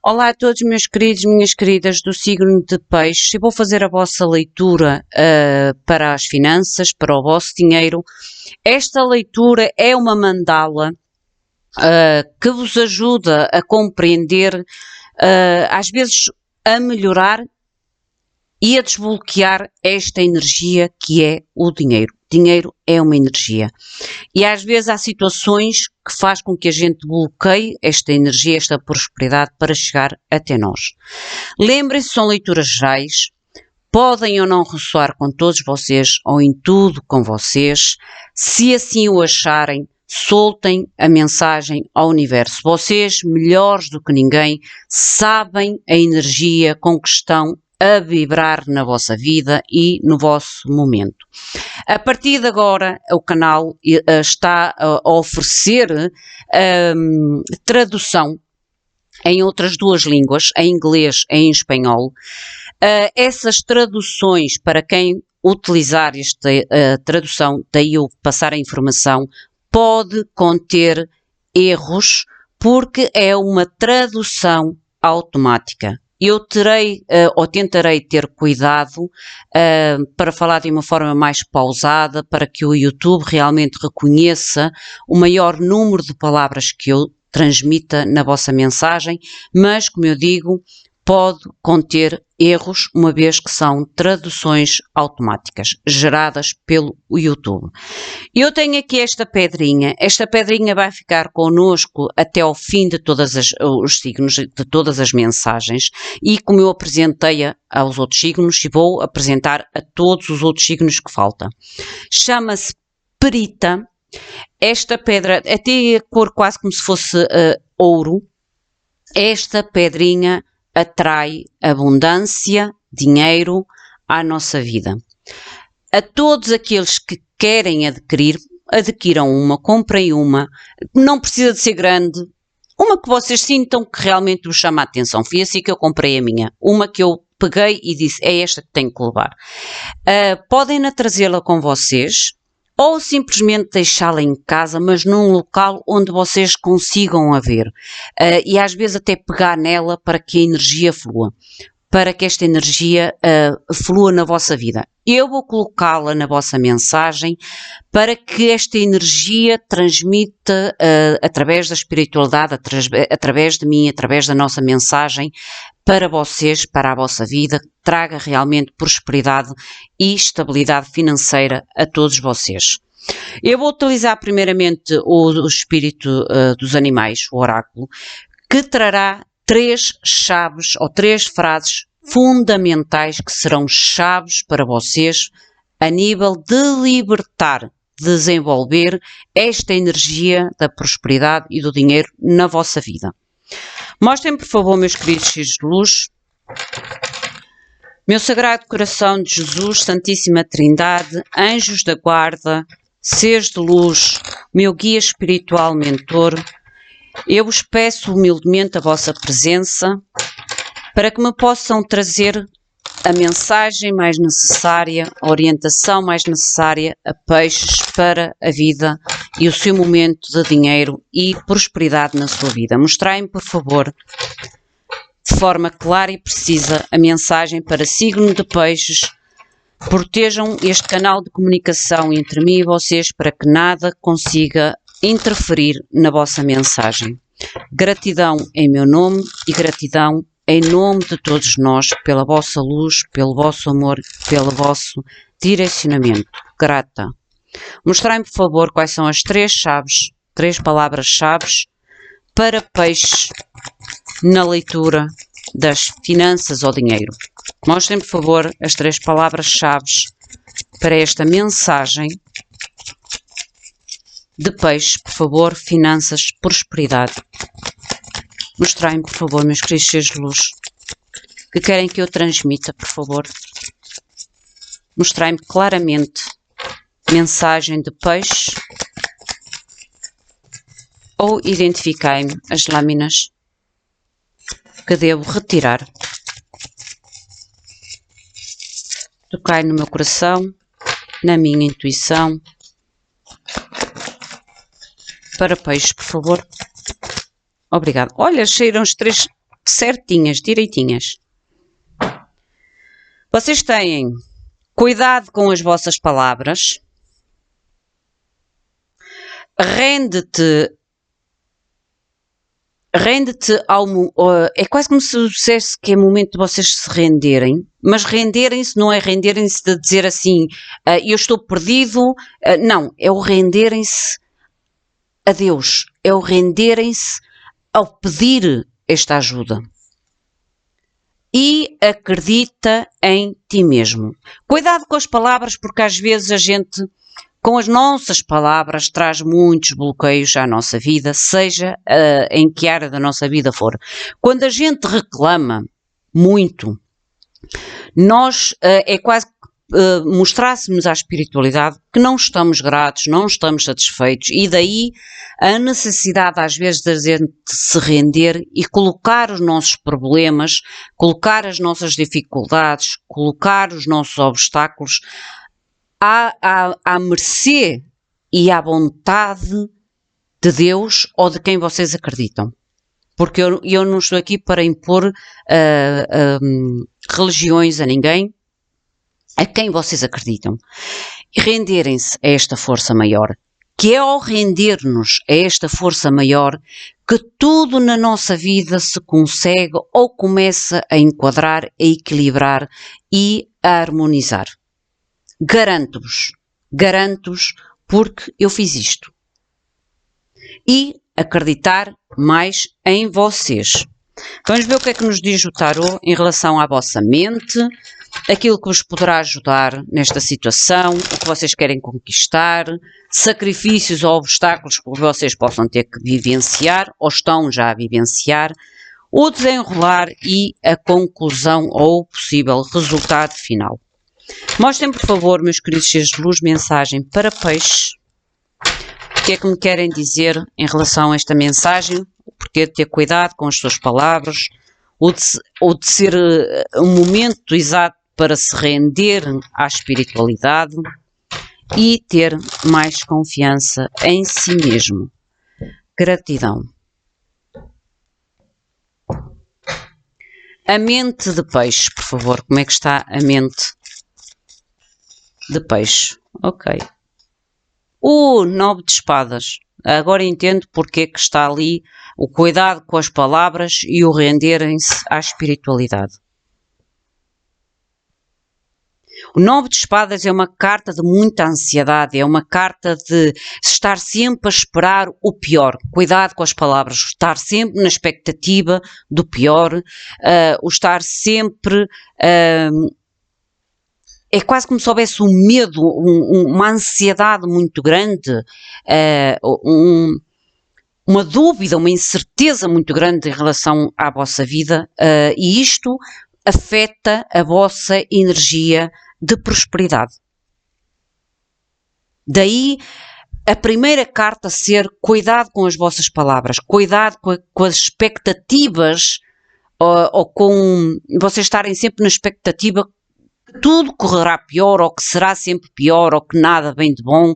Olá a todos, meus queridos, minhas queridas do signo de Peixes. Eu vou fazer a vossa leitura para as finanças, para o vosso dinheiro. Esta leitura é uma mandala que vos ajuda a compreender, às vezes a melhorar e a desbloquear esta energia que é o dinheiro. Dinheiro é uma energia. E às vezes há situações que faz com que a gente bloqueie esta energia, esta prosperidade para chegar até nós. Lembrem-se, são leituras gerais, podem ou não ressoar com todos vocês ou em tudo com vocês. Se assim o acharem, soltem a mensagem ao universo. Vocês, melhores do que ninguém, sabem a energia com que estão a vibrar na vossa vida e no vosso momento. A partir de agora, o canal está a oferecer tradução em outras duas línguas, em inglês e em espanhol. Essas traduções, para quem utilizar esta tradução, daí eu passar a informação, pode conter erros, porque é uma tradução automática. Eu terei ou tentarei ter cuidado para falar de uma forma mais pausada, para que o YouTube realmente reconheça o maior número de palavras que eu transmita na vossa mensagem, mas, como eu digo, pode conter erros, uma vez que são traduções automáticas geradas pelo YouTube. Eu tenho aqui esta pedrinha vai ficar connosco até ao fim de todos os signos, de todas as mensagens, e como eu apresentei aos outros signos, vou apresentar a todos os outros signos que faltam. Chama-se perita. Esta pedra, até a cor quase como se fosse ouro. Esta pedrinha atrai abundância, dinheiro à nossa vida. A todos aqueles que querem adquirir, adquiram uma, comprem uma, não precisa de ser grande, uma que vocês sintam que realmente vos chama a atenção. Foi assim que eu comprei a minha, uma que eu peguei e disse, é esta que tenho que levar. Podem trazê-la com vocês, ou simplesmente deixá-la em casa, mas num local onde vocês consigam a ver. E às vezes até pegar nela para que a energia flua, para que esta energia flua na vossa vida. Eu vou colocá-la na vossa mensagem para que esta energia transmita através da espiritualidade, através de mim, através da nossa mensagem, para vocês, para a vossa vida, traga realmente prosperidade e estabilidade financeira a todos vocês. Eu vou utilizar primeiramente o espírito dos animais, o oráculo, que trará 3 chaves ou 3 frases fundamentais que serão chaves para vocês a nível de libertar, desenvolver esta energia da prosperidade e do dinheiro na vossa vida. Mostrem, por favor, meus queridos filhos de luz, meu Sagrado Coração de Jesus, Santíssima Trindade, anjos da guarda, seres de luz, meu guia espiritual mentor, eu vos peço humildemente a vossa presença para que me possam trazer a mensagem mais necessária, a orientação mais necessária a Peixes para a vida e o seu momento de dinheiro e prosperidade na sua vida. Mostrem-me, por favor, de forma clara e precisa, a mensagem para signo de Peixes. Protejam este canal de comunicação entre mim e vocês para que nada consiga interferir na vossa mensagem. Gratidão em meu nome e gratidão em nome de todos nós, pela vossa luz, pelo vosso amor, pelo vosso direcionamento. Grata. Mostrem-me, por favor, quais são as 3 chaves, 3 palavras-chave para Peixes na leitura das finanças ou dinheiro. Mostrem, por favor, as 3 palavras-chave para esta mensagem de Peixes, por favor, finanças, prosperidade. Mostrem-me, por favor, meus queridos seres de luz, que querem que eu transmita, por favor. Mostrem-me claramente mensagem de Peixe ou identifiquem-me as lâminas que devo retirar. Tocai no meu coração, na minha intuição. Para Peixe, por favor. Obrigado. Olha, saíram os 3 certinhas, direitinhas. Vocês têm cuidado com as vossas palavras. Rende-te ao... É quase como se dissesse que é momento de vocês se renderem, mas renderem-se não é renderem-se de dizer assim, eu estou perdido, não, é o renderem-se a Deus, é o renderem-se ao pedir esta ajuda. E acredita em ti mesmo. Cuidado com as palavras, porque às vezes a gente, com as nossas palavras, traz muitos bloqueios à nossa vida, seja em que área da nossa vida for. Quando a gente reclama muito, nós é quase mostrássemos à espiritualidade que não estamos gratos, não estamos satisfeitos, e daí a necessidade às vezes de a gente se render e colocar os nossos problemas, colocar as nossas dificuldades, colocar os nossos obstáculos à mercê e à vontade de Deus ou de quem vocês acreditam. Porque eu não estou aqui para impor religiões a ninguém, a quem vocês acreditam. E renderem-se a esta força maior, que é ao render-nos a esta força maior que tudo na nossa vida se consegue ou começa a enquadrar, a equilibrar e a harmonizar. Garanto-vos, porque eu fiz isto. E acreditar mais em vocês. Vamos ver o que é que nos diz o tarot em relação à vossa mente, aquilo que vos poderá ajudar nesta situação, o que vocês querem conquistar, sacrifícios ou obstáculos que vocês possam ter que vivenciar ou estão já a vivenciar, o desenrolar e a conclusão ou o possível resultado final. Mostrem, por favor, meus queridos seres de luz, mensagem para peixes. O que é que me querem dizer em relação a esta mensagem? O porquê de ter cuidado com as suas palavras, ou de ser um momento exato para se render à espiritualidade e ter mais confiança em si mesmo. Gratidão. A mente de peixe, por favor. Como é que está a mente de peixe? Ok. O 9 de espadas. Agora entendo porque é que está ali o cuidado com as palavras e o renderem-se à espiritualidade. O 9 de espadas é uma carta de muita ansiedade, é uma carta de estar sempre a esperar o pior. Cuidado com as palavras, estar sempre na expectativa do pior, o estar sempre... é quase como se houvesse um medo, uma ansiedade muito grande, uma dúvida, uma incerteza muito grande em relação à vossa vida, e isto afeta a vossa energia de prosperidade. Daí a primeira carta ser cuidado com as vossas palavras, cuidado com as expectativas, ou com vocês estarem sempre na expectativa que tudo correrá pior, ou que será sempre pior, ou que nada vem de bom.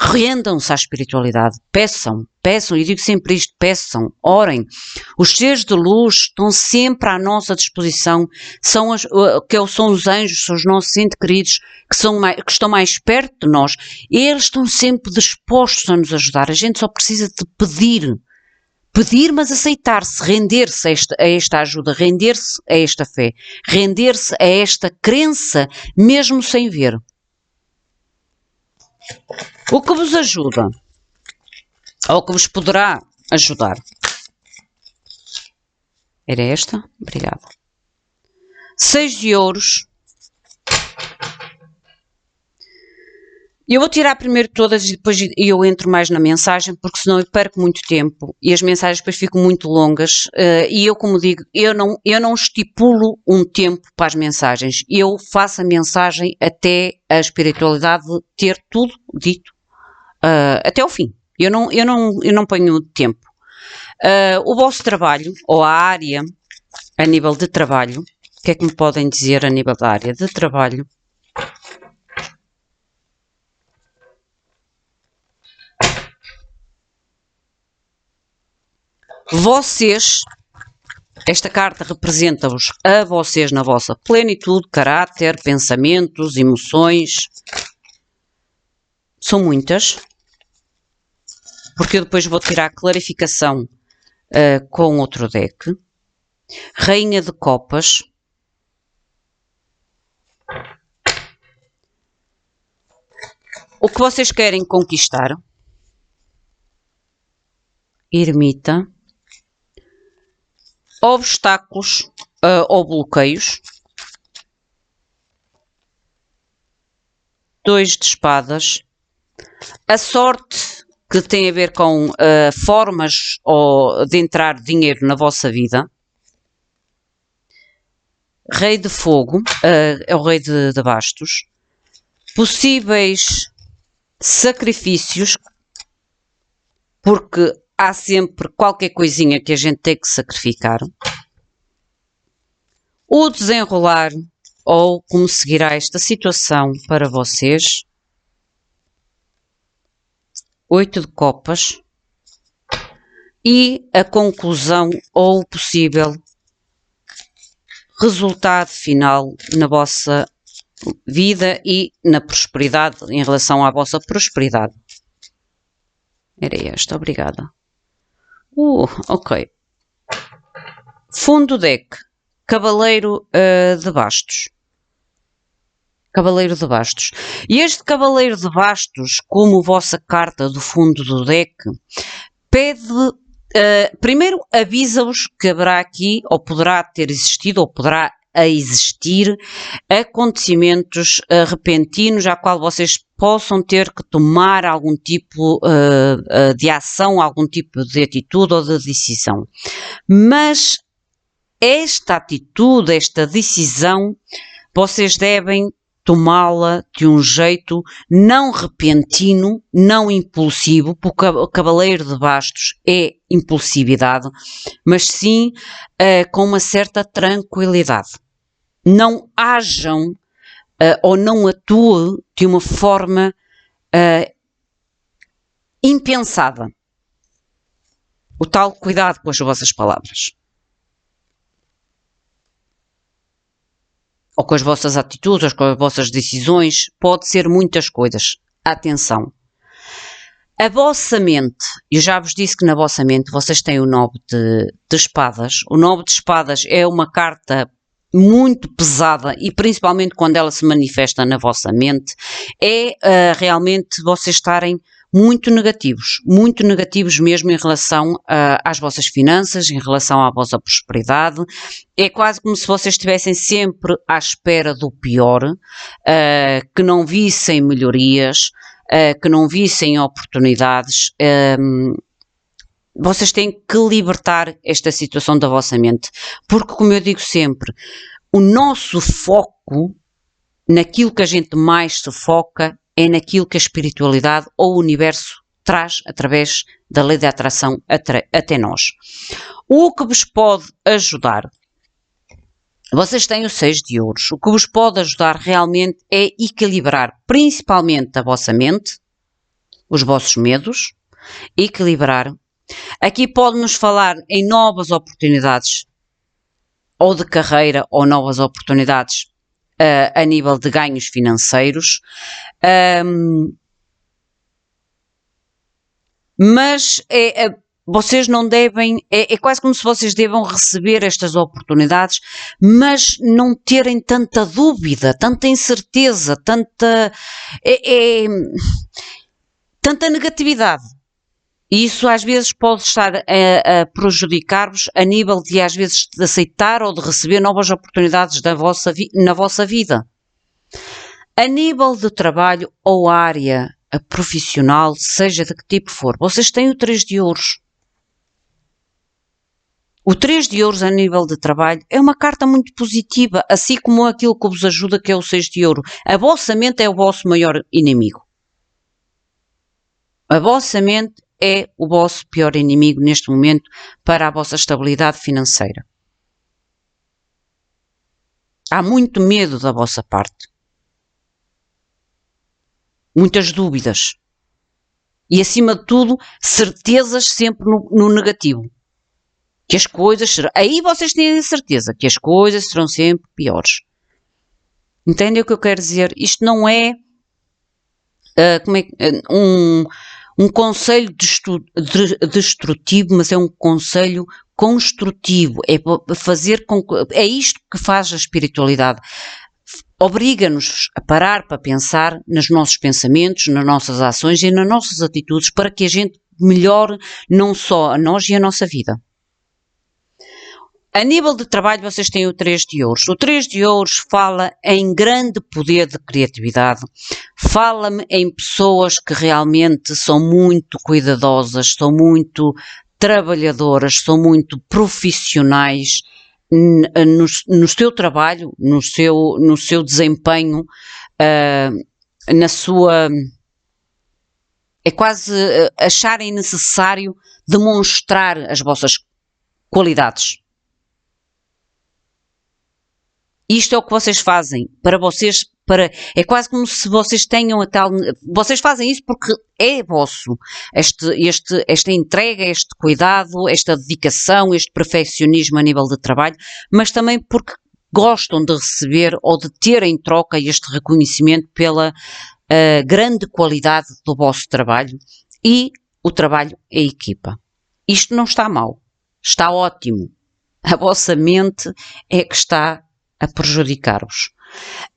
Rendam-se à espiritualidade, peçam, e digo sempre isto, peçam, orem. Os seres de luz estão sempre à nossa disposição, são os anjos, são os nossos entes queridos, que estão mais perto de nós, eles estão sempre dispostos a nos ajudar, a gente só precisa de pedir, mas aceitar-se, render-se a esta ajuda, render-se a esta fé, render-se a esta crença, mesmo sem ver. O que vos ajuda, ou o que vos poderá ajudar. Era esta? Obrigada. 6 de ouros. Eu vou tirar primeiro todas e depois eu entro mais na mensagem, porque senão eu perco muito tempo e as mensagens depois ficam muito longas, e eu, como digo, eu não estipulo um tempo para as mensagens, eu faço a mensagem até a espiritualidade ter tudo dito, até ao fim. Eu não ponho tempo. O vosso trabalho, ou a área, a nível de trabalho, o que é que me podem dizer a nível da área de trabalho? Vocês, Esta carta representa-vos a vocês na vossa plenitude, caráter, pensamentos, emoções. São muitas, porque eu depois vou tirar clarificação com outro deck. Rainha de Copas. O que vocês querem conquistar? Ermita. Obstáculos ou bloqueios. 2 de espadas. A sorte, que tem a ver com formas de entrar dinheiro na vossa vida. Rei de Fogo, é o rei de bastos. Possíveis sacrifícios, porque há sempre qualquer coisinha que a gente tem que sacrificar. O desenrolar, ou como seguirá esta situação para vocês. 8 de copas. E a conclusão ou o possível resultado final na vossa vida e na prosperidade, em relação à vossa prosperidade. Era esta, obrigada. Ok. Fundo deck. Cavaleiro de bastos. Cavaleiro de bastos. E este cavaleiro de bastos, como vossa carta do fundo do deck, pede, primeiro avisa-vos que haverá aqui, ou poderá ter existido, ou poderá existir, acontecimentos repentinos, a qual vocês possam ter que tomar algum tipo de ação, algum tipo de atitude ou de decisão. Mas esta atitude, esta decisão, vocês devem tomá-la de um jeito não repentino, não impulsivo, porque o cavaleiro de bastos é impulsividade, mas sim com uma certa tranquilidade. Não ajam ou não atuem de uma forma impensada. O tal cuidado com as vossas palavras. Ou com as vossas atitudes, ou com as vossas decisões, pode ser muitas coisas. Atenção. A vossa mente, eu já vos disse que na vossa mente vocês têm o 9 de espadas. O 9 de espadas é uma carta muito pesada e principalmente quando ela se manifesta na vossa mente, é realmente vocês estarem muito negativos mesmo em relação às vossas finanças, em relação à vossa prosperidade. É quase como se vocês estivessem sempre à espera do pior, que não vissem melhorias, que não vissem oportunidades. Vocês têm que libertar esta situação da vossa mente, porque, como eu digo sempre, o nosso foco, naquilo que a gente mais se foca, é naquilo que a espiritualidade ou o universo traz através da lei da atração até nós. O que vos pode ajudar? Vocês têm o 6 de ouros. O que vos pode ajudar realmente é equilibrar principalmente a vossa mente, os vossos medos, equilibrar. Aqui pode-nos falar em novas oportunidades, ou de carreira, ou novas oportunidades a nível de ganhos financeiros. Mas vocês não devem, é quase como se vocês devam receber estas oportunidades, mas não terem tanta dúvida, tanta incerteza, tanta negatividade. E isso às vezes pode estar a prejudicar-vos a nível de às vezes de aceitar ou de receber novas oportunidades na vossa vida. A nível de trabalho ou área profissional, seja de que tipo for, vocês têm o 3 de ouros. O 3 de ouros a nível de trabalho é uma carta muito positiva, assim como aquilo que vos ajuda, que é o 6 de ouro. A vossa mente é o vosso maior inimigo. A vossa mente é o vosso pior inimigo neste momento para a vossa estabilidade financeira. Há muito medo da vossa parte. Muitas dúvidas. E acima de tudo, certezas sempre no negativo. Que as coisas serão... Aí vocês têm a certeza que as coisas serão sempre piores. Entendem o que eu quero dizer? Isto não é, um conselho destrutivo, mas é um conselho construtivo. É fazer é isto que faz a espiritualidade. Obriga-nos a parar para pensar nos nossos pensamentos, nas nossas ações e nas nossas atitudes para que a gente melhore não só a nós e a nossa vida. A nível de trabalho, vocês têm o 3 de ouros. O 3 de ouros fala em grande poder de criatividade, fala-me em pessoas que realmente são muito cuidadosas, são muito trabalhadoras, são muito profissionais no seu trabalho, no seu desempenho, na sua... É quase acharem necessário demonstrar as vossas qualidades. Isto é o que vocês fazem para vocês, é quase como se vocês tenham a tal... Vocês fazem isso porque é vosso. Esta entrega, este cuidado, esta dedicação, este perfeccionismo a nível de trabalho, mas também porque gostam de receber ou de ter em troca este reconhecimento pela grande qualidade do vosso trabalho e o trabalho em equipa. Isto não está mal. Está ótimo. A vossa mente é que está a prejudicar-vos.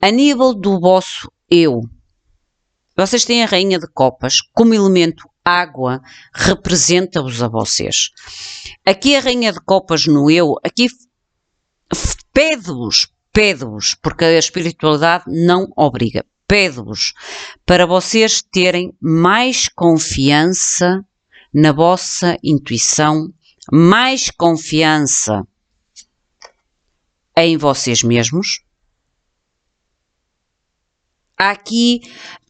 A nível do vosso eu, vocês têm a Rainha de Copas como elemento água, representa-vos a vocês. Aqui a Rainha de Copas no eu, aqui pede-vos, porque a espiritualidade não obriga, pede-vos para vocês terem mais confiança na vossa intuição, mais confiança em vocês mesmos. Há aqui,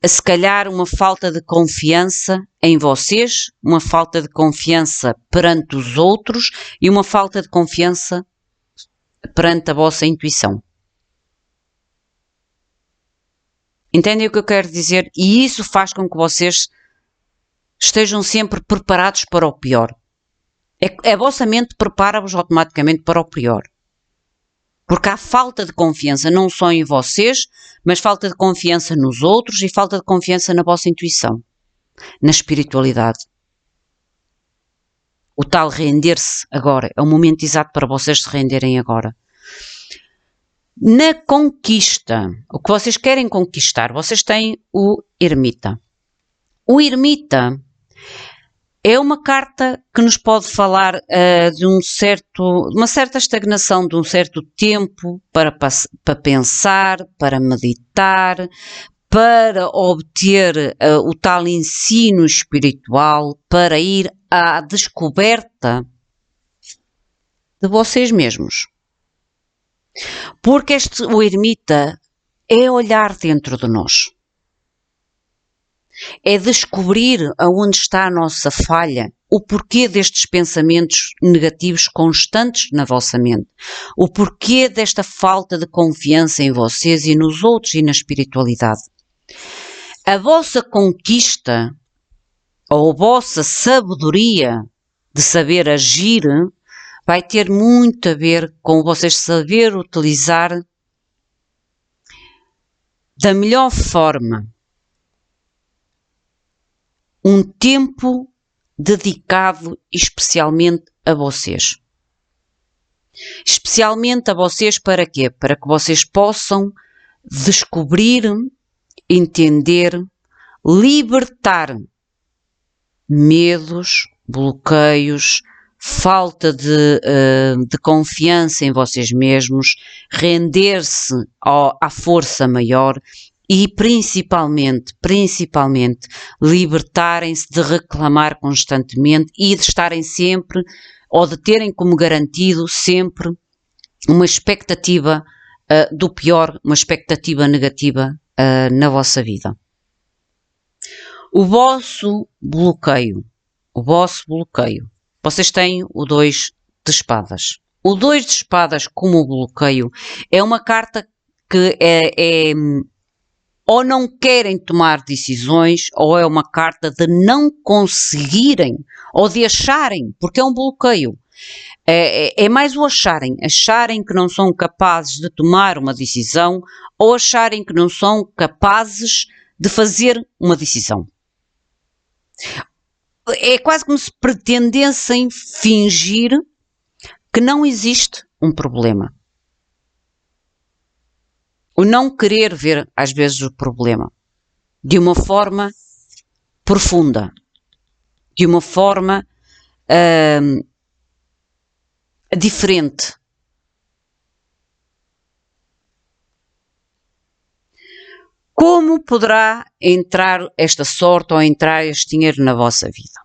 se calhar, uma falta de confiança em vocês, uma falta de confiança perante os outros e uma falta de confiança perante a vossa intuição. Entendem o que eu quero dizer? E isso faz com que vocês estejam sempre preparados para o pior. A vossa mente prepara-vos automaticamente para o pior. Porque há falta de confiança não só em vocês, mas falta de confiança nos outros e falta de confiança na vossa intuição, na espiritualidade. O tal render-se agora, é o momento exato para vocês se renderem agora. Na conquista, o que vocês querem conquistar, vocês têm o ermita. O ermita é uma carta que nos pode falar de uma certa estagnação, de um certo tempo para pensar, para meditar, para obter o tal ensino espiritual, para ir à descoberta de vocês mesmos. Porque o ermita é olhar dentro de nós. É descobrir aonde está a nossa falha, o porquê destes pensamentos negativos constantes na vossa mente, o porquê desta falta de confiança em vocês e nos outros e na espiritualidade. A vossa conquista ou a vossa sabedoria de saber agir vai ter muito a ver com vocês saber utilizar da melhor forma um tempo dedicado especialmente a vocês. Especialmente a vocês para quê? Para que vocês possam descobrir, entender, libertar medos, bloqueios, falta de confiança em vocês mesmos, render-se à força maior e principalmente, libertarem-se de reclamar constantemente e de estarem sempre, ou de terem como garantido sempre uma expectativa do pior, uma expectativa negativa na vossa vida. O vosso bloqueio, vocês têm o 2 de espadas. O 2 de espadas como bloqueio é uma carta que ou não querem tomar decisões, ou é uma carta de não conseguirem, ou de acharem, porque é um bloqueio. É mais o acharem que não são capazes de tomar uma decisão ou acharem que não são capazes de fazer uma decisão. É quase como se pretendessem fingir que não existe um problema. O não querer ver, às vezes, o problema de uma forma profunda, de uma forma diferente. Como poderá entrar esta sorte ou entrar este dinheiro na vossa vida?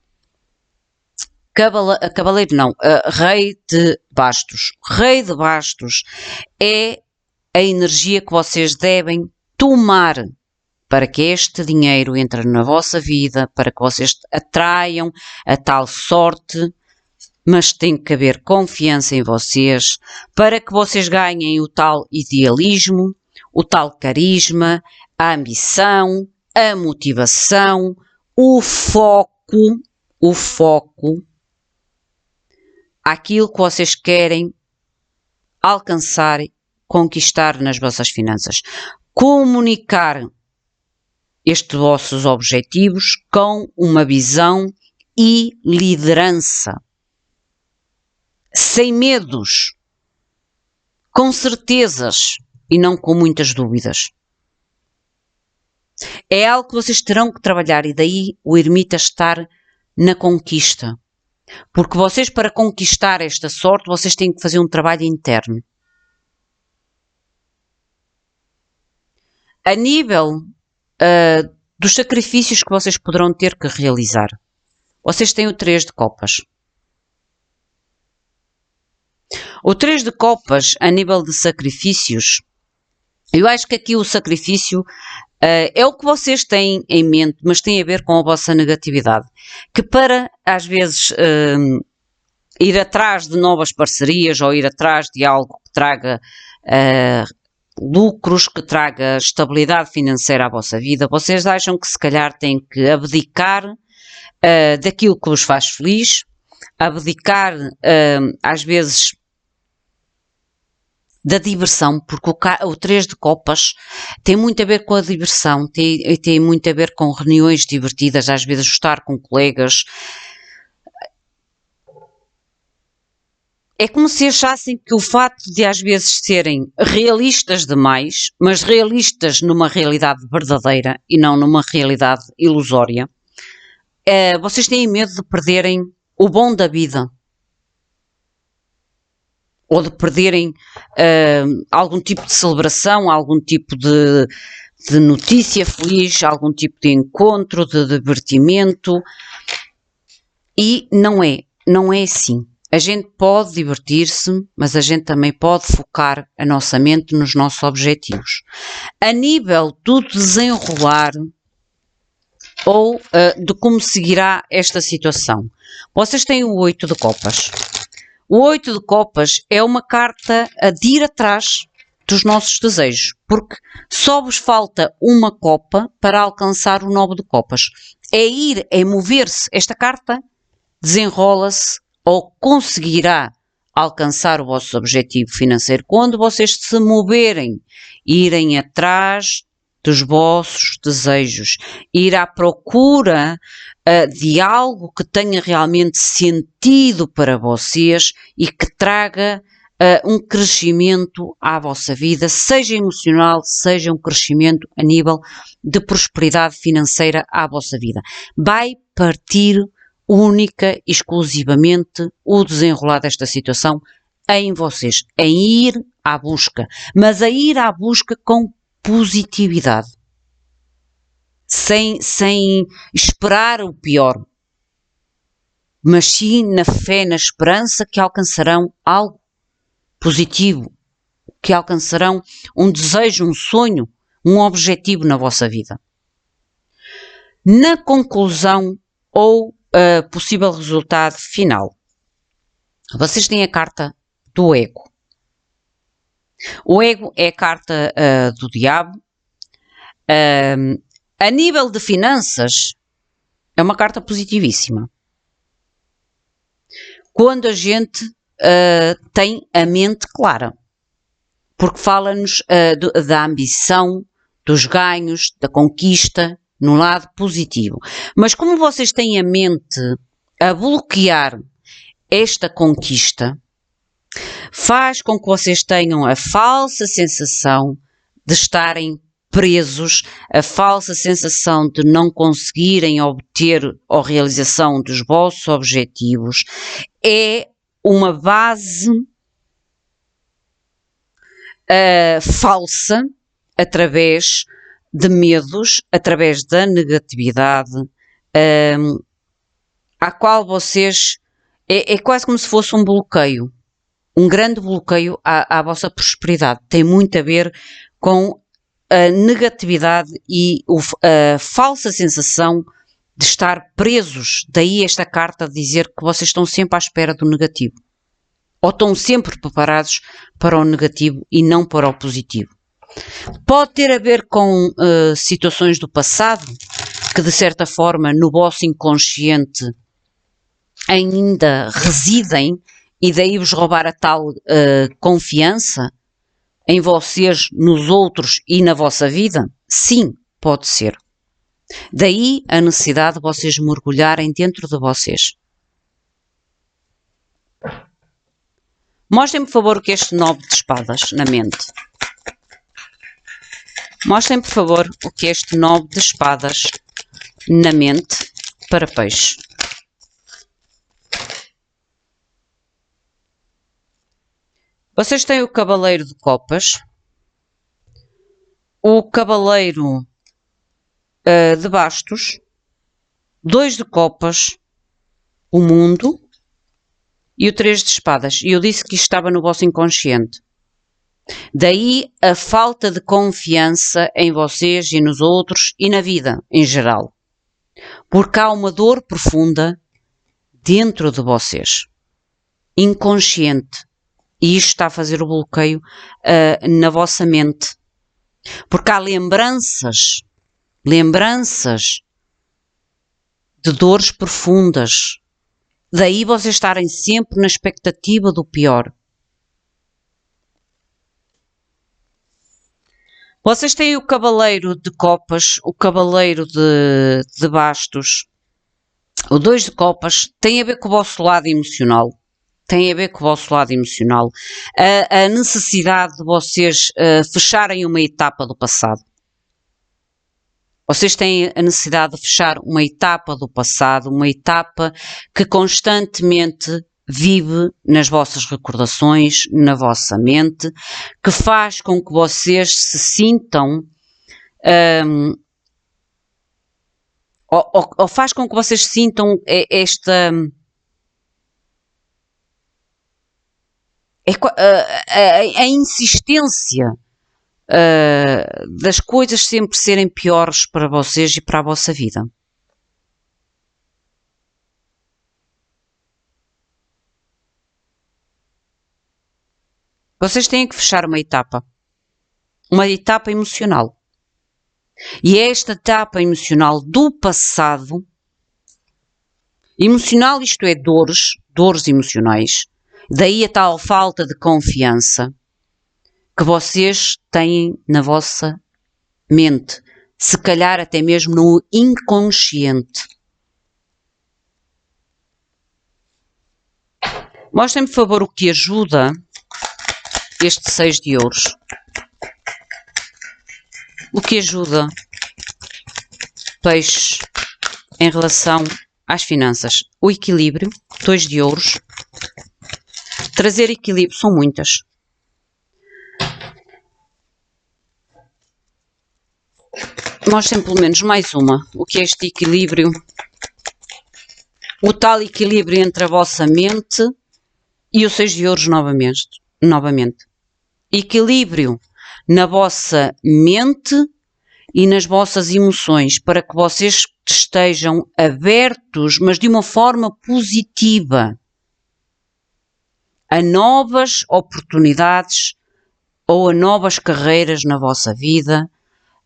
Cavaleiro não, Rei de Bastos. Rei de Bastos é a energia que vocês devem tomar para que este dinheiro entre na vossa vida, para que vocês atraiam a tal sorte, mas tem que haver confiança em vocês, para que vocês ganhem o tal idealismo, o tal carisma, a ambição, a motivação, o foco àquilo que vocês querem alcançar, conquistar nas vossas finanças. Comunicar estes vossos objetivos com uma visão e liderança. Sem medos, com certezas e não com muitas dúvidas. É algo que vocês terão que trabalhar e daí o ermita estar na conquista. Porque vocês, para conquistar esta sorte, vocês têm que fazer um trabalho interno. A nível dos sacrifícios que vocês poderão ter que realizar, vocês têm o 3 de copas. O 3 de copas, a nível de sacrifícios, eu acho que aqui o sacrifício é o que vocês têm em mente, mas tem a ver com a vossa negatividade. Que para, às vezes, ir atrás de novas parcerias ou ir atrás de algo que traga lucros, que traga estabilidade financeira à vossa vida, vocês acham que se calhar têm que abdicar daquilo que vos faz feliz, abdicar, às vezes, da diversão, porque o 3 de copas tem muito a ver com a diversão, tem muito a ver com reuniões divertidas, às vezes estar com colegas. É como se achassem que o facto de às vezes serem realistas demais, mas realistas numa realidade verdadeira e não numa realidade ilusória, vocês têm medo de perderem o bom da vida. Ou de perderem algum tipo de celebração, algum tipo de notícia feliz, algum tipo de encontro, de divertimento. E não é assim. A gente pode divertir-se, mas a gente também pode focar a nossa mente nos nossos objetivos. A nível do desenrolar ou de como seguirá esta situação. Vocês têm o 8 de copas. O 8 de copas é uma carta de ir atrás dos nossos desejos, porque só vos falta uma copa para alcançar o 9 de copas. É mover-se. Esta carta desenrola-se ou conseguirá alcançar o vosso objetivo financeiro quando vocês se moverem, irem atrás dos vossos desejos, ir à procura de algo que tenha realmente sentido para vocês e que traga um crescimento à vossa vida, seja emocional, seja um crescimento a nível de prosperidade financeira à vossa vida. Vai partir única e exclusivamente o desenrolar desta situação em vocês, em ir à busca, mas a ir à busca com positividade, sem esperar o pior, mas sim na fé, na esperança que alcançarão algo positivo, que alcançarão um desejo, um sonho, um objetivo na vossa vida. Na conclusão ou possível resultado final, vocês têm a carta do ego. O ego é a carta do diabo. A nível de finanças, é uma carta positivíssima. quando a gente tem a mente clara. Porque fala-nos da ambição, dos ganhos, da conquista, no lado positivo. Mas como vocês têm a mente a bloquear esta conquista, faz com que vocês tenham a falsa sensação de estarem presos, a falsa sensação de não conseguirem obter a realização dos vossos objetivos. É uma base falsa, através de medos, através da negatividade, à qual vocês... É quase como se fosse um bloqueio, um grande bloqueio à vossa prosperidade. Tem muito a ver com a negatividade e a falsa sensação de estar presos. Daí esta carta dizer que vocês estão sempre à espera do negativo. Ou estão sempre preparados para o negativo e não para o positivo. Pode ter a ver com situações do passado, que de certa forma no vosso inconsciente ainda residem, e daí vos roubar a tal confiança em vocês, nos outros e na vossa vida? Sim, pode ser. Daí a necessidade de vocês mergulharem dentro de vocês. Mostrem, por favor, o que é este 9 de espadas na mente. Mostrem, por favor, o que é este 9 de espadas na mente para peixe. Vocês têm o cavaleiro de copas, o cavaleiro de bastos, 2 de copas, o mundo e o 3 de espadas. E eu disse que isto estava no vosso inconsciente. Daí a falta de confiança em vocês e nos outros e na vida em geral. Porque há uma dor profunda dentro de vocês, inconsciente. E isto está a fazer o bloqueio na vossa mente. Porque há lembranças de dores profundas. Daí vocês estarem sempre na expectativa do pior. Vocês têm o cavaleiro de copas, o cavaleiro de bastos, o 2 de copas, tem a ver com o vosso lado emocional. Tem a ver com o vosso lado emocional. A necessidade de vocês fecharem uma etapa do passado. Vocês têm a necessidade de fechar uma etapa do passado, uma etapa que constantemente vive nas vossas recordações, na vossa mente, que faz com que vocês se sintam... ou faz com que vocês sintam esta... a insistência das coisas sempre serem piores para vocês e para a vossa vida. Vocês têm que fechar uma etapa emocional. E é esta etapa emocional do passado, emocional, isto é, dores emocionais, daí a tal falta de confiança que vocês têm na vossa mente, se calhar até mesmo no inconsciente. Mostrem-me, por favor, o que ajuda este 6 de ouros. O que ajuda peixes em relação às finanças? O equilíbrio, 2 de ouros. Trazer equilíbrio, são muitas. Mostrem pelo menos mais uma. O que é este equilíbrio? O tal equilíbrio entre a vossa mente e o 6 de ouros novamente. Equilíbrio na vossa mente e nas vossas emoções, para que vocês estejam abertos, mas de uma forma positiva, a novas oportunidades ou a novas carreiras na vossa vida,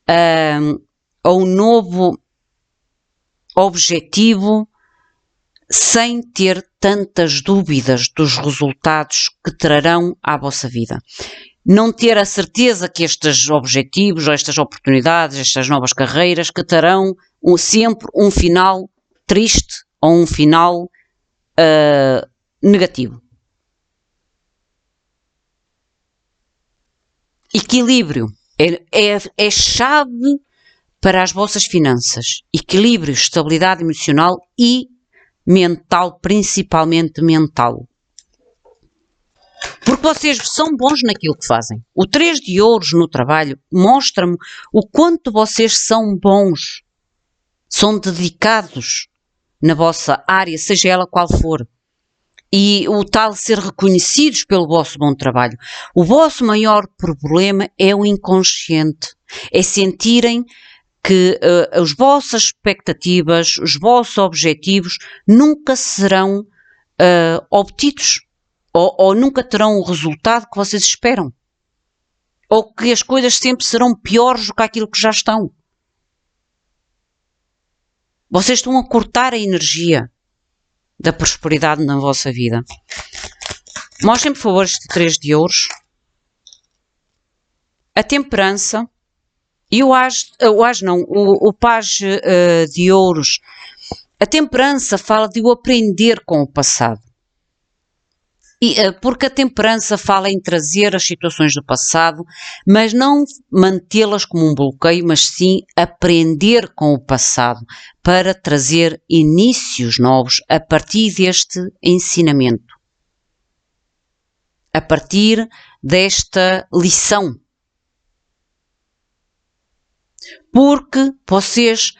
a um novo objetivo, sem ter tantas dúvidas dos resultados que trarão à vossa vida. Não ter a certeza que estes objetivos, ou estas oportunidades, estas novas carreiras, que terão sempre um final triste ou um final negativo. Equilíbrio é chave para as vossas finanças. Equilíbrio, estabilidade emocional e mental, principalmente mental. Porque vocês são bons naquilo que fazem. O 3 de ouros no trabalho mostra-me o quanto vocês são bons, são dedicados na vossa área, seja ela qual for. E o tal ser reconhecidos pelo vosso bom trabalho. O vosso maior problema é o inconsciente. É sentirem que as vossas expectativas, os vossos objetivos nunca serão obtidos. Ou nunca terão o resultado que vocês esperam. Ou que as coisas sempre serão piores do que aquilo que já estão. Vocês estão a cortar a energia da prosperidade na vossa vida. Mostrem, por favor, este 3 de ouros. A temperança. E o paz de ouros. A temperança fala de eu aprender com o passado. Porque a temperança fala em trazer as situações do passado, mas não mantê-las como um bloqueio, mas sim aprender com o passado para trazer inícios novos a partir deste ensinamento, a partir desta lição. Porque vocês,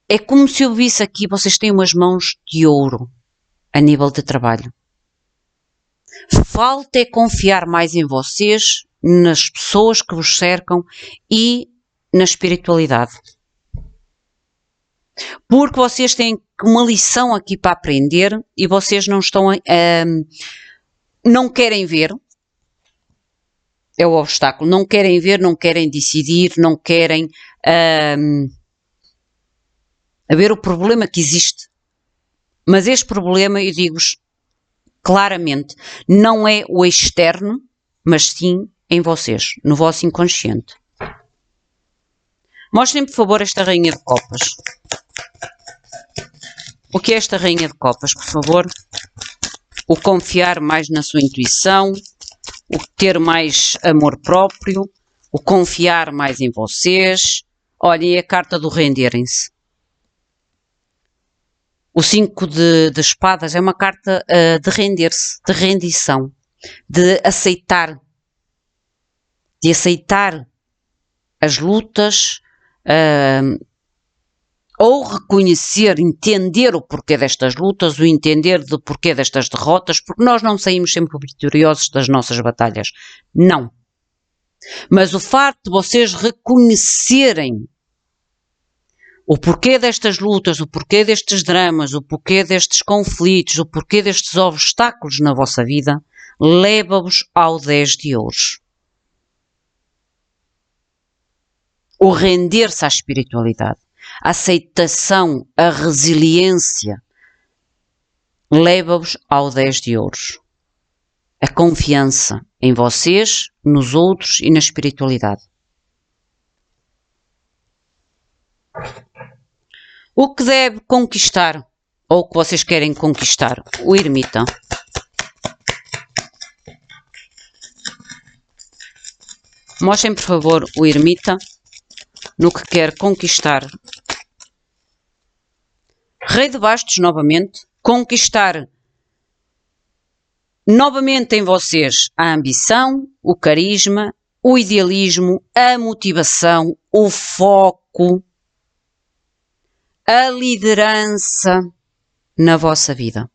é como se eu visse aqui, vocês têm umas mãos de ouro a nível de trabalho. Falta é confiar mais em vocês, nas pessoas que vos cercam e na espiritualidade. Porque vocês têm uma lição aqui para aprender e vocês não estão não querem ver. É o obstáculo. Não querem ver, não querem decidir, não querem ver o problema que existe. Mas este problema, eu digo-vos claramente, não é o externo, mas sim em vocês, no vosso inconsciente. Mostrem, por favor, esta rainha de copas. O que é esta rainha de copas, por favor? O confiar mais na sua intuição, o ter mais amor próprio, o confiar mais em vocês. Olhem, a carta do renderem-se. O 5 de espadas é uma carta de render-se, de rendição, de aceitar as lutas, ou reconhecer, entender o porquê destas lutas, o entender do porquê destas derrotas, porque nós não saímos sempre vitoriosos das nossas batalhas. Não. Mas o facto de vocês reconhecerem o porquê destas lutas, o porquê destes dramas, o porquê destes conflitos, o porquê destes obstáculos na vossa vida, leva-vos ao 10 de ouros. O render-se à espiritualidade, a aceitação, a resiliência, leva-vos ao 10 de ouros. A confiança em vocês, nos outros e na espiritualidade. O que deve conquistar, ou o que vocês querem conquistar? O ermita. Mostrem, por favor, o ermita no que quer conquistar. Rei de bastos, novamente. Conquistar novamente em vocês a ambição, o carisma, o idealismo, a motivação, o foco, a liderança na vossa vida.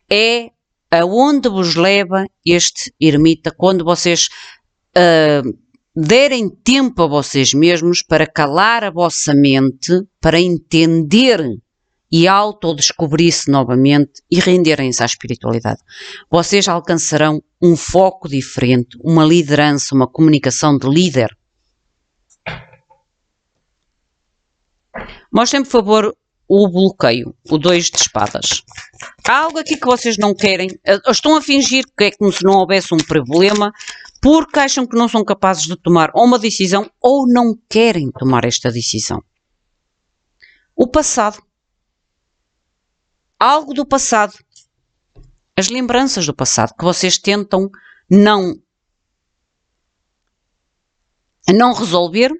É aonde vos leva este ermita quando vocês derem tempo a vocês mesmos para calar a vossa mente, para entender e autodescobrir-se novamente e renderem-se à espiritualidade. Vocês alcançarão um foco diferente, uma liderança, uma comunicação de líder. Mostrem, por favor, o bloqueio, o 2 de espadas. Há algo aqui que vocês não querem, estão a fingir que é como se não houvesse um problema, porque acham que não são capazes de tomar ou uma decisão ou não querem tomar esta decisão. O passado. Algo do passado. As lembranças do passado que vocês tentam não resolver.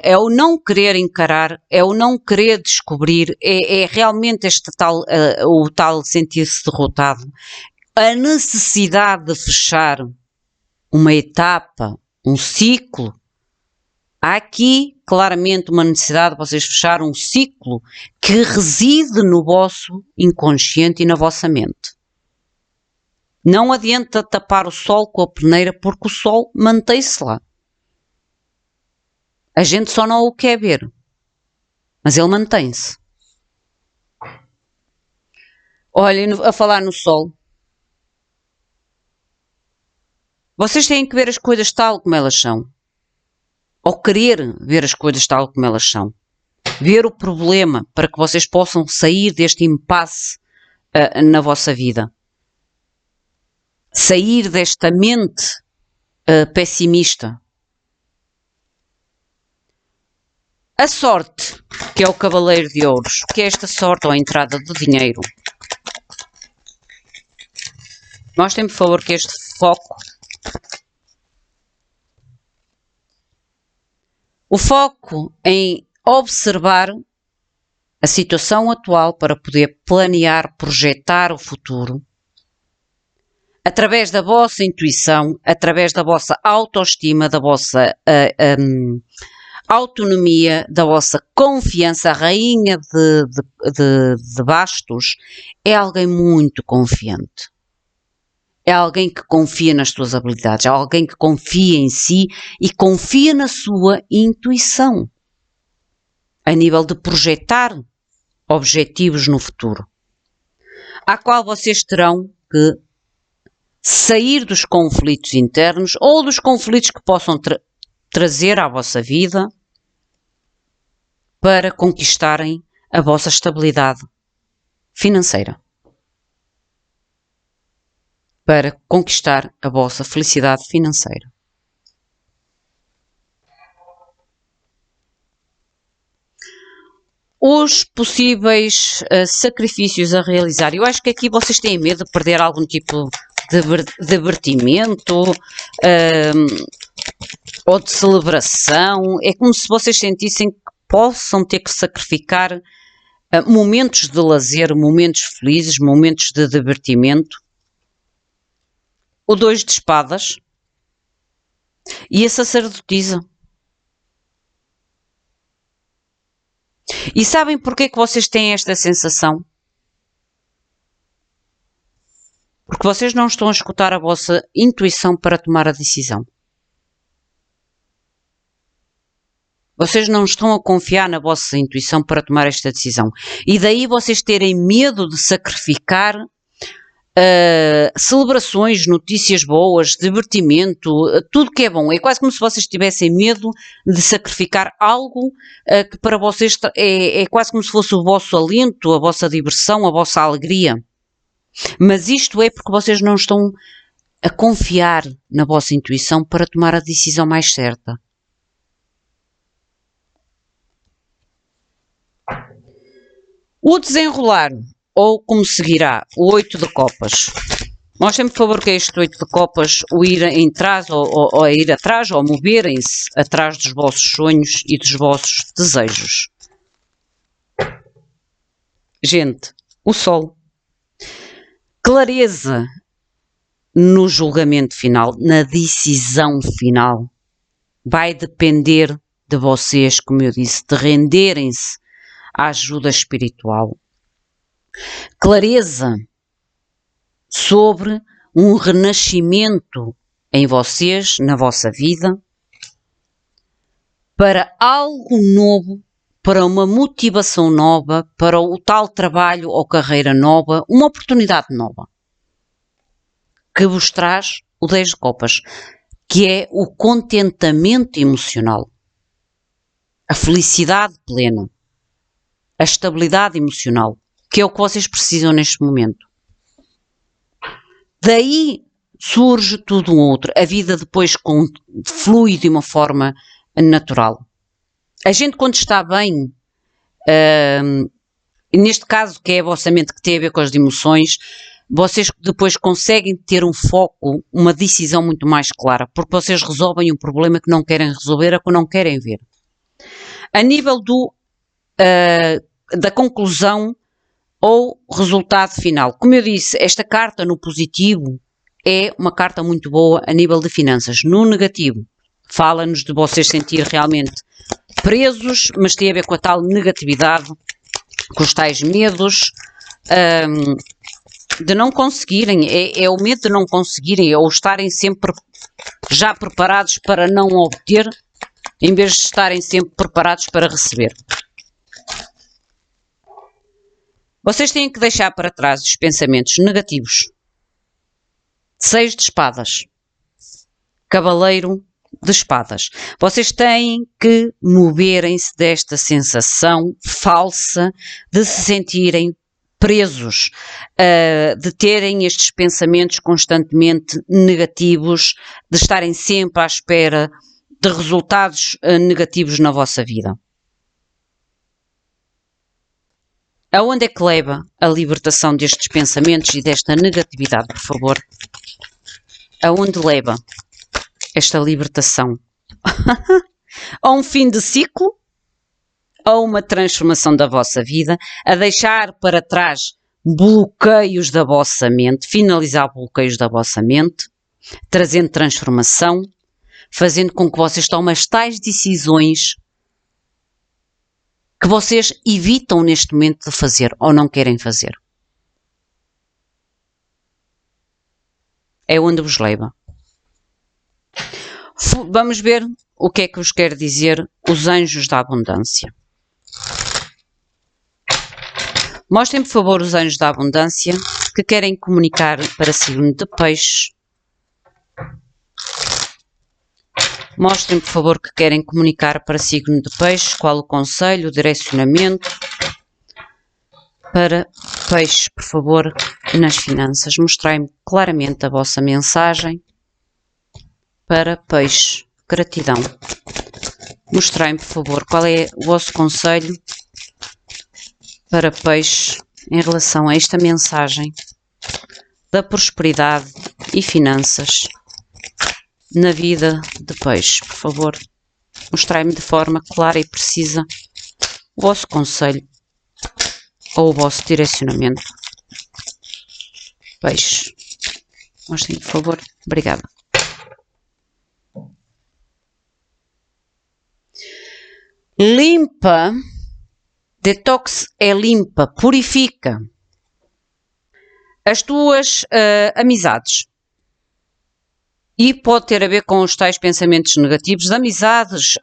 É o não querer encarar, é o não querer descobrir, é realmente o tal sentir-se derrotado, a necessidade de fechar uma etapa, um ciclo. Há aqui claramente uma necessidade de vocês fechar um ciclo que reside no vosso inconsciente e na vossa mente. Não adianta tapar o sol com a peneira porque o sol mantém-se lá. A gente só não o quer ver, mas ele mantém-se. Olhem, a falar no sol. Vocês têm que ver as coisas tal como elas são. Ou querer ver as coisas tal como elas são. Ver o problema para que vocês possam sair deste impasse na vossa vida. Sair desta mente pessimista. A sorte, que é o cavaleiro de ouros, que é esta sorte ou a entrada do dinheiro. Mostrem, por favor, que este foco. O foco em observar a situação atual para poder planear, projetar o futuro. Através da vossa intuição, através da vossa autoestima, da vossa autonomia, da vossa confiança. A rainha de bastos é alguém muito confiante. É alguém que confia nas suas habilidades, é alguém que confia em si e confia na sua intuição, a nível de projetar objetivos no futuro, à qual vocês terão que sair dos conflitos internos ou dos conflitos que possam trazer à vossa vida para conquistarem a vossa estabilidade financeira, para conquistar a vossa felicidade financeira. Os possíveis sacrifícios a realizar. Eu acho que aqui vocês têm medo de perder algum tipo de divertimento ou de celebração. É como se vocês sentissem que possam ter que sacrificar momentos de lazer, momentos felizes, momentos de divertimento. O 2 de espadas e a sacerdotisa. E sabem porquê que vocês têm esta sensação? Porque vocês não estão a escutar a vossa intuição para tomar a decisão. Vocês não estão a confiar na vossa intuição para tomar esta decisão. E daí vocês terem medo de sacrificar celebrações, notícias boas, divertimento, tudo que é bom. É quase como se vocês tivessem medo de sacrificar algo que para vocês é quase como se fosse o vosso alento, a vossa diversão, a vossa alegria. Mas isto é porque vocês não estão a confiar na vossa intuição para tomar a decisão mais certa. O desenrolar, ou como seguirá, o 8 de copas. Mostrem-me, por favor, que é este 8 de copas, o ir em trás, ou a ir atrás, ou moverem-se atrás dos vossos sonhos e dos vossos desejos. Gente, o sol. Clareza no julgamento final, na decisão final. Vai depender de vocês, como eu disse, de renderem-se à ajuda espiritual. Clareza sobre um renascimento em vocês, na vossa vida, para algo novo, para uma motivação nova, para o tal trabalho ou carreira nova, uma oportunidade nova, que vos traz o 10 de copas, que é o contentamento emocional, a felicidade plena. a estabilidade emocional, que é o que vocês precisam neste momento. Daí surge tudo um outro. A vida depois flui de uma forma natural. A gente, quando está bem, neste caso que é a vossa mente, que tem a ver com as emoções, vocês depois conseguem ter um foco, uma decisão muito mais clara, porque vocês resolvem um problema que não querem resolver ou que não querem ver. A nível da conclusão ou resultado final, como eu disse, esta carta no positivo é uma carta muito boa a nível de finanças. No negativo, fala-nos de vocês sentir realmente presos, mas tem a ver com a tal negatividade, com os tais medos, de não conseguirem, é o medo de não conseguirem, ou estarem sempre já preparados para não obter, em vez de estarem sempre preparados para receber. Vocês têm que deixar para trás os pensamentos negativos. 6 de espadas. Cavaleiro de espadas. Vocês têm que moverem-se desta sensação falsa de se sentirem presos, de terem estes pensamentos constantemente negativos, de estarem sempre à espera de resultados negativos na vossa vida. Aonde é que leva a libertação destes pensamentos e desta negatividade, por favor? Aonde leva esta libertação? A um fim de ciclo? A uma transformação da vossa vida? A deixar para trás bloqueios da vossa mente? Finalizar bloqueios da vossa mente? Trazendo transformação? Fazendo com que vocês tomem as tais decisões que vocês evitam neste momento de fazer ou não querem fazer. É onde vos leva. Vamos ver o que é que vos quer dizer os anjos da abundância. Mostrem, por favor, os anjos da abundância que querem comunicar para signo de Peixe. Mostrem, por favor, que querem comunicar para signo de Peixe, qual o conselho, o direcionamento para Peixe, por favor, nas finanças. Mostrem-me claramente a vossa mensagem para Peixe. Gratidão. Mostrem-me, por favor, qual é o vosso conselho para Peixe em relação a esta mensagem da prosperidade e finanças na vida de Peixe. Por favor, mostrai-me de forma clara e precisa o vosso conselho ou o vosso direcionamento. Peixe. Mostrem, por favor. Obrigada. Limpa. Detox é limpa, purifica as tuas amizades. E pode ter a ver com os tais pensamentos negativos de amizades.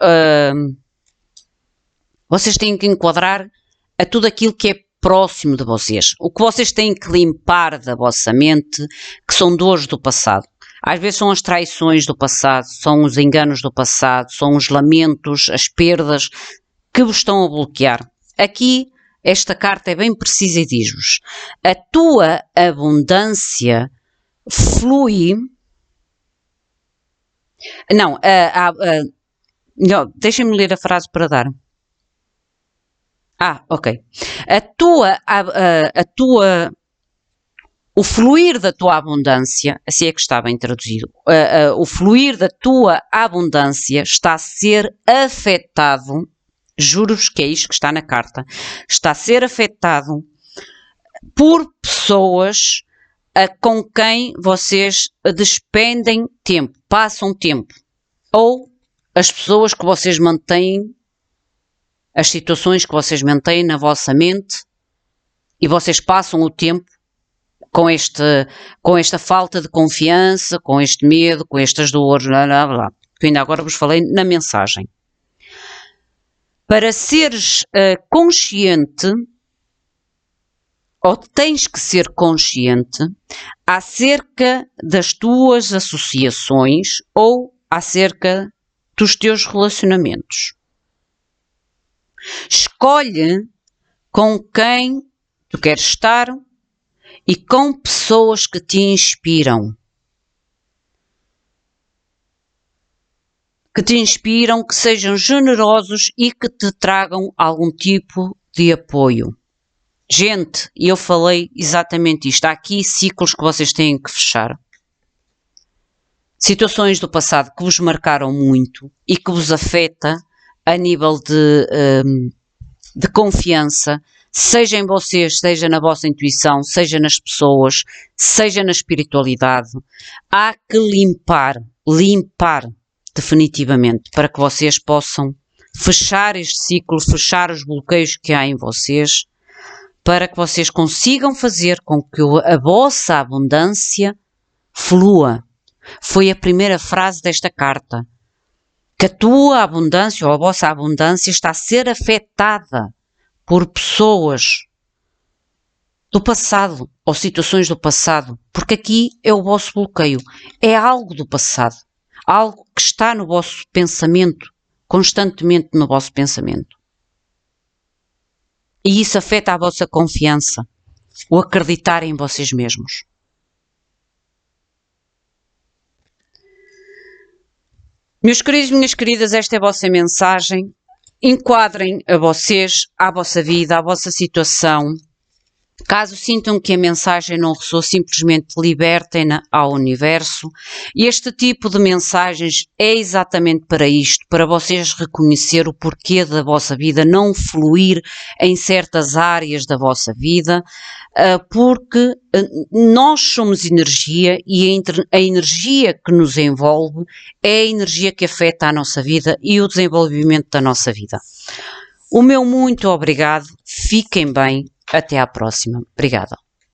Vocês têm que enquadrar a tudo aquilo que é próximo de vocês. O que vocês têm que limpar da vossa mente, que são dores do passado. Às vezes são as traições do passado, são os enganos do passado, são os lamentos, as perdas que vos estão a bloquear. Aqui, esta carta é bem precisa e diz-vos: a tua abundância flui. Não, deixem-me ler a frase para dar. Ok. O fluir da tua abundância, assim é que está bem traduzido, o fluir da tua abundância está a ser afetado, juro-vos que é isto que está na carta, está a ser afetado por pessoas com quem vocês despendem tempo, passam tempo, ou as pessoas que vocês mantêm, as situações que vocês mantêm na vossa mente e vocês passam o tempo com esta falta de confiança, com este medo, com estas dores, blá, blá, blá, que ainda agora vos falei na mensagem. Para seres consciente, ou tens que ser consciente acerca das tuas associações ou acerca dos teus relacionamentos. Escolhe com quem tu queres estar e com pessoas que te inspiram. Que te inspiram, que sejam generosos e que te tragam algum tipo de apoio. Gente, eu falei exatamente isto. Há aqui ciclos que vocês têm que fechar. Situações do passado que vos marcaram muito e que vos afeta a nível de confiança, seja em vocês, seja na vossa intuição, seja nas pessoas, seja na espiritualidade. Há que limpar definitivamente, para que vocês possam fechar este ciclo, fechar os bloqueios que há em vocês, para que vocês consigam fazer com que a vossa abundância flua. Foi a primeira frase desta carta. Que a tua abundância ou a vossa abundância está a ser afetada por pessoas do passado ou situações do passado, porque aqui é o vosso bloqueio, é algo do passado, algo que está no vosso pensamento, constantemente no vosso pensamento. E isso afeta a vossa confiança, o acreditar em vocês mesmos. Meus queridos, minhas queridas, esta é a vossa mensagem. Enquadrem a vocês, à vossa vida, à vossa situação. Caso sintam que a mensagem não ressoa, simplesmente libertem-na ao universo. Este tipo de mensagens é exatamente para isto, para vocês reconhecer o porquê da vossa vida não fluir em certas áreas da vossa vida, porque nós somos energia e a energia que nos envolve é a energia que afeta a nossa vida e o desenvolvimento da nossa vida. O meu muito obrigado, fiquem bem. Até à próxima. Obrigada.